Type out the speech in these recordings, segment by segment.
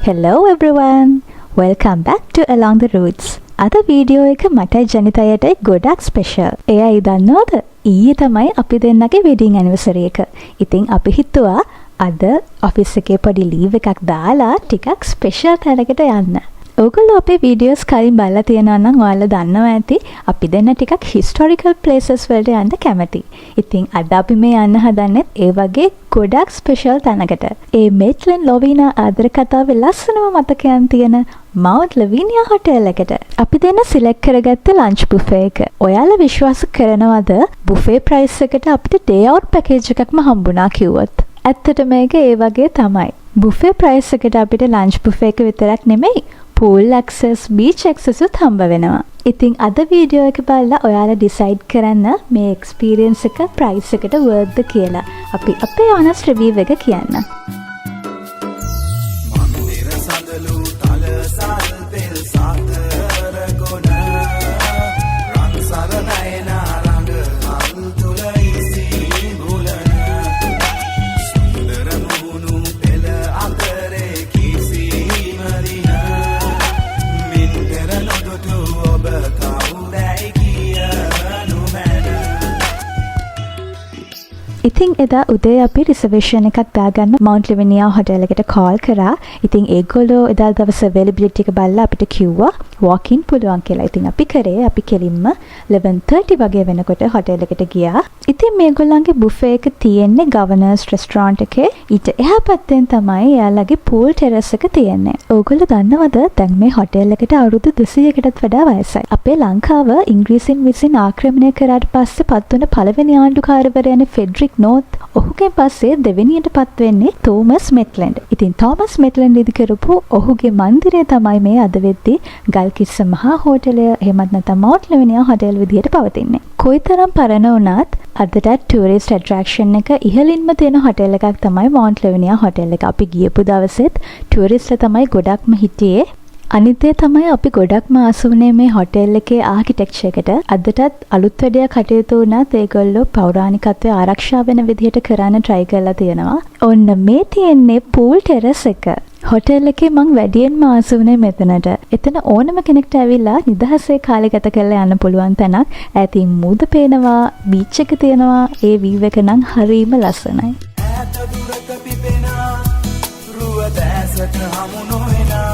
Hello everyone! Welcome back to Along the Roots. අද video එක මටයි ජනිතයටයි ගොඩක් ස්පෙෂල්. එයයි දන්නවද? ඊයේ තමයි අපි දෙන්නගේ වෙඩින් ඇනිවර්සරි එක. ඉතින් අපි හිතුවා අද ඔෆිස් එකේ පොඩි ලීව් එකක් දාලා ටිකක් ස්පෙෂල් තැනකට යන්න. ඔයගොල්ලෝ අපේ වීඩියෝස් කලින් බලලා තියෙනවා නම් ඔයාලා දන්නවා ඇති අපි දෙන්න ටිකක් හිස්ටොරිකල් ප්ලේසස් වලට යන්න කැමතියි. ඉතින් අද අපි මේ යන්න හදන්නේ ඒ වගේ ගොඩක් ස්පෙෂල් තැනකට. ඒ මේට්ලන් ලොවිනා ආදර කතාවේ ලස්සනම මතකයන් තියෙන මවුන්ට් ලවිනියා හොටෙල් එකට. අපි දෙන්න සිලෙක්ට් කරගත්ත ලන්ච් බුෆේ එක. ඔයාලා විශ්වාස කරනවද බුෆේ ප්‍රයිස් එකට අපිට ඩේ අවුට් පැකේජ් එකක්ම හම්බුණා කිව්වොත්? ඇත්තට මේක ඒ වගේ තමයි. බුෆේ ප්‍රයිස් එකට අපිට ලන්ච් බුෆේ එක විතරක් නෙමෙයි pool access, beach access උත් හම්බ වෙනවා. ඉතින් අද වීඩියෝ එක බලලා ඔයාලා ඩිසයිඩ් කරන්න මේ එක්ස්පීරියන්ස් එක ප්‍රයිස් එකට worth ද කියලා. අපි අපේ honest review එක කියන්න. ඉතින් එදා උදේ අපි රිසර්වේෂන් එකක් දාගන්න මවුන්ට් ලවිනියා හොටෙල් එකට කෝල් කරා. ඉතින් ඒගොල්ලෝ එදා දවස් අවైలබිලිටි එක බලලා අපිට කිව්වා walk in පුළුවන් කියලා. ඉතින් අපි කෙලින්ම 11:30 වගේ වෙනකොට හොටෙල් එකට ගියා. ඉතින් මේගොල්ලන්ගේ බුෆේ එක තියෙන්නේ ගවර්නර්ස් රෙස්ටොරන්ට් එකේ. ඊට එහා පැත්තෙන් තමයි එයාලගේ pool terrace එක තියෙන්නේ. ඕගොල්ලෝ දන්නවද දැන් මේ හොටෙල් එකට අවුරුදු 200කටත් වඩා වයසයි. අපේ ලංකාව ඉංග්‍රීසින් විසින් ආක්‍රමණය කරාට පස්සේ පත් වුණ පළවෙනි ආණ්ඩුකාරවරයානේ ෆෙඩරික් නෝත්. ඔහුගෙන් පස්සේ දෙවෙනියට පත් වෙන්නේ තෝමස් මෙට්ලන්ඩ්. ඉතින් තෝමස් මෙට්ලන්ඩ් ඉදි කරපු ඔහුගේ මන්දිරය තමයි මේ අද වෙද්දී ගල්කිස්ස මහා හෝටලය එහෙමත් නැත්නම් මවුන්ට් ලවිනියා හොටෙල් විදියට පවතින්නේ. කොයිතරම් පරණ වුණත් අදට ටූරිස්ට් ඇට්‍රැක්ෂන් එක ඉහළින්ම තියෙන හොටෙල් එකක් තමයි මවුන්ට් ලවිනියා හොටෙල් එක. අපි ගියපු දවසෙත් ටූරිස්ට්ලා තමයි ගොඩක්ම හිටියේ. අනිත් දේ තමයි අපි ගොඩක්ම ආස වුණේ මේ හොටෙල් එකේ ආකිටෙක්චර් එකට. අදටත් අලුත් වැඩියා කටයුතු වුණත් ඒගොල්ලෝ පෞරාණිකත්වය ආරක්ෂා වෙන විදිහට කරන්න try කරලා තියෙනවා. ඔන්න මේ තියෙන්නේ pool terrace එක. හොටෙල් එකේ මං වැඩියෙන්ම ආස වුණේ මෙතනට. එතන ඕනම කෙනෙක්ට ඇවිල්ලා නිදහසේ කාලය ගත කරලා යන්න පුළුවන් තැනක්. ඈතින් මූද පේනවා, බීච් එක තියෙනවා. ඒ view එක නම් හරිම ලස්සනයි. ඈත දුරක පිපෙනා රුව දැසට හමු නොවෙනා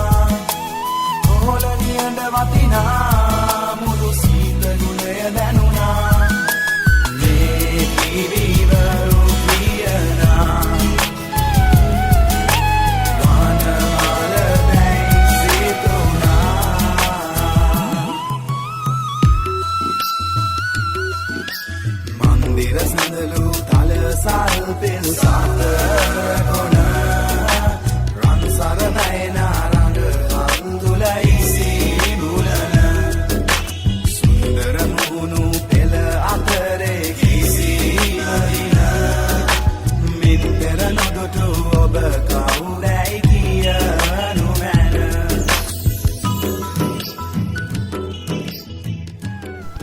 හොලනියඳ වතිනා මුළු සීත ගුණය දැනුණා මේ කිරිවරු පියනා වනවල දැයි සිතුනා මන්දිර සඳලු තල සල් පෙල් සාතර කොන රන් සරදයනා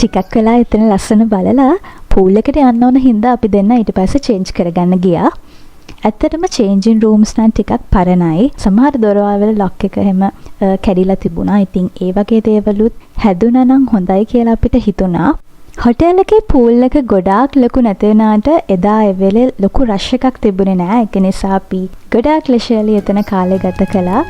ටිකක් වෙලා එතන ලස්සන බලලා pool එකට යන්න ඕන හින්දා අපි දෙන්න ඊට පස්සේ change කරගන්න ගියා. ඇත්තටම changing rooms නම් ටිකක් පරණයි. සමහර දොරවල් වල lock එක එහෙම කැඩිලා තිබුණා. ඉතින් ඒ වගේ දේවලුත් හැදුනා නම් හොඳයි කියලා අපිට හිතුණා. හොටෙල් එකේ pool එක ගොඩාක් ලොකු නැති වුණාට එදා ඒ වෙලේ ලොකු rush එකක් තිබුණේ නැහැ. ඒක නිසා අපි ගොඩාක් ලෙෂර්ලි එතන කාලය ගත කළා.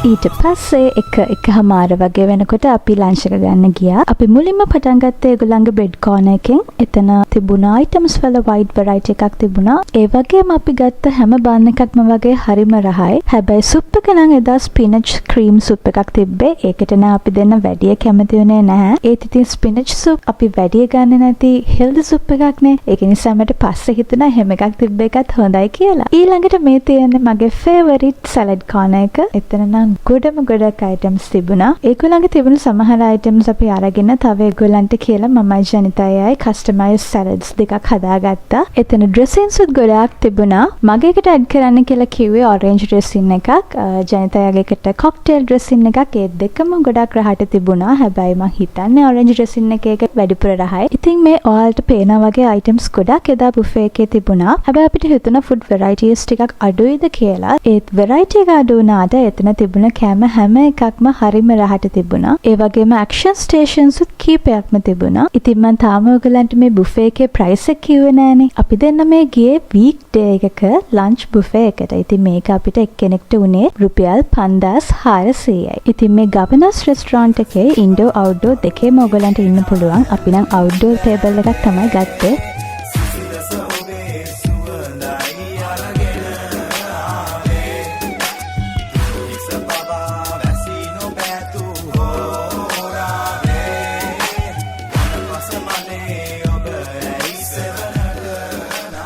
ඊට පස්සේ එකමාර වගේ වෙනකොට අපි ලන්ච් එක ගන්න ගියා. අපි මුලින්ම පටන් ගත්තේ ඒගොල්ලන්ගේ බ්‍රෙඩ් කෝනර් එකෙන්. එතන තිබුණා අයිටම්ස් වල වයිඩ් වෙරයිටි එකක් තිබුණා. ඒ වගේම අපි ගත්ත හැම බන් එකක්ම වගේ හරිම රහයි. හැබැයි සුප් එක නම් එදා ස්පිනච් ක්‍රීම් සුප් එකක් තිබ්බේ. ඒකට නම් අපි දෙන්න වැඩිය කැමති වුණේ නැහැ. ඒත් ඉතින් ස්පිනච් සුප් අපි වැඩිය ගන්න නැති හෙල්දි සුප් එකක් නේ. ඒක නිසා මට පස්සේ හිතුණා හැම එකක් තිබ්බ එකත් හොඳයි කියලා. ඊළඟට මේ තියෙන්නේ මගේ ෆේවරිට් සලාඩ් කෝනර් එක. එතන නම් ගොඩක් items තිබුණා. ඒගොල්ලන්ගේ තිබුණු සමහර items අපි අරගෙන තව ඒගොල්ලන්ට කියලා මමයි ජනිතයයි customized salads දෙකක් හදාගත්තා. එතන dressings උත් ගොඩාක් තිබුණා. මගේ එකට add කරන්න කියලා කිව්වේ orange dressing එකක්. ජනිතයගේ එකට cocktail dressing එකක්. ඒ දෙකම ගොඩක් රහට තිබුණා. හැබැයි මං හිතන්නේ orange dressing එකේ වැඩිපුර රහයි. ඉතින් මේ ඔයාලට පේනා වගේ items ගොඩක් එදා buffet එකේ තිබුණා. හැබැයි අපිට හිතුණා food varieties ටිකක් අඩුයිද කියලා. ඒත් variety එක අඩු වුණාට එතන තිබුණ කෑම හැම එකක්ම හරිම රහට තිබුණා. ඒ වගේම action stations උත් කීපයක්ම තිබුණා. ඉතින් මම තාම ඔයගලන්ට මේ buffet එකේ price එක කිව්වේ නෑනේ. අපි දෙන්න මේ ගියේ weekday එකක lunch buffet එකට. ඉතින් මේක අපිට එක්කෙනෙක්ට උනේ රුපියල් 5400යි. ඉතින් මේ governors restaurant එකේ indoor outdoor දෙකේම ඔයගලන්ට ඉන්න පුළුවන්. අපි නම් outdoor table එකක් තමයි ගත්තේ.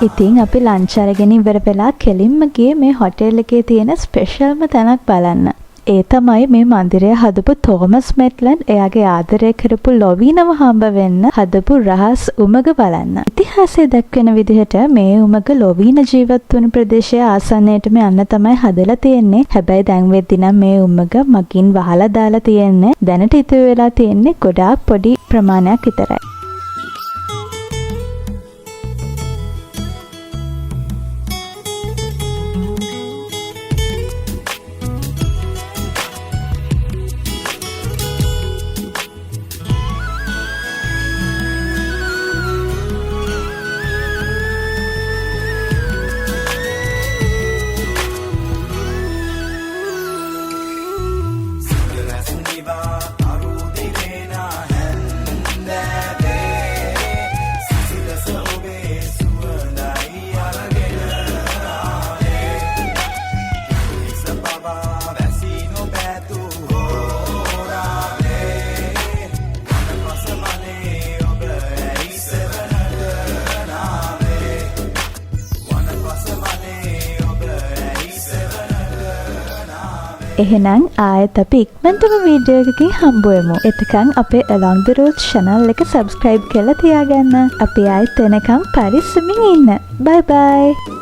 ඉතින් අපි ලන්ච් අරගෙන ඉවර වෙලා කෙලින්ම ගියේ මේ හොටෙල් එකේ තියෙන ස්පෙෂල්ම තැනක් බලන්න. ඒ තමයි මේ මන්දිරය හදපු තෝමස් මෙට්ලන්ඩ් එයාගේ ආදරය කරපු ලොවීනව හම්බ වෙන්න හදපු රහස් උමග බලන්න. ඉතිහාසයේ දක්වන විදිහට මේ උමග ලොවීන ජීවත් වුණු ප්‍රදේශයේ ආසන්නයටම යන්න තමයි හදලා තියෙන්නේ. හැබැයි දැන් වෙද්දි නම් මේ උමග මගින් වහලා දාලා තියෙන්නේ. දැනට ඉතුරු වෙලා තියෙන්නේ ගොඩාක් පොඩි ප්‍රමාණයක් විතරයි. එහෙනම් ආයෙත් අපි ඉක්මනටම වීඩියෝ එකකින් හම්බ වෙමු. එතකන් අපේ Along the Road channel එක subscribe කරලා තියාගන්න. අපි ආයෙත් එනකම් පරිස්සමින් ඉන්න. Bye bye.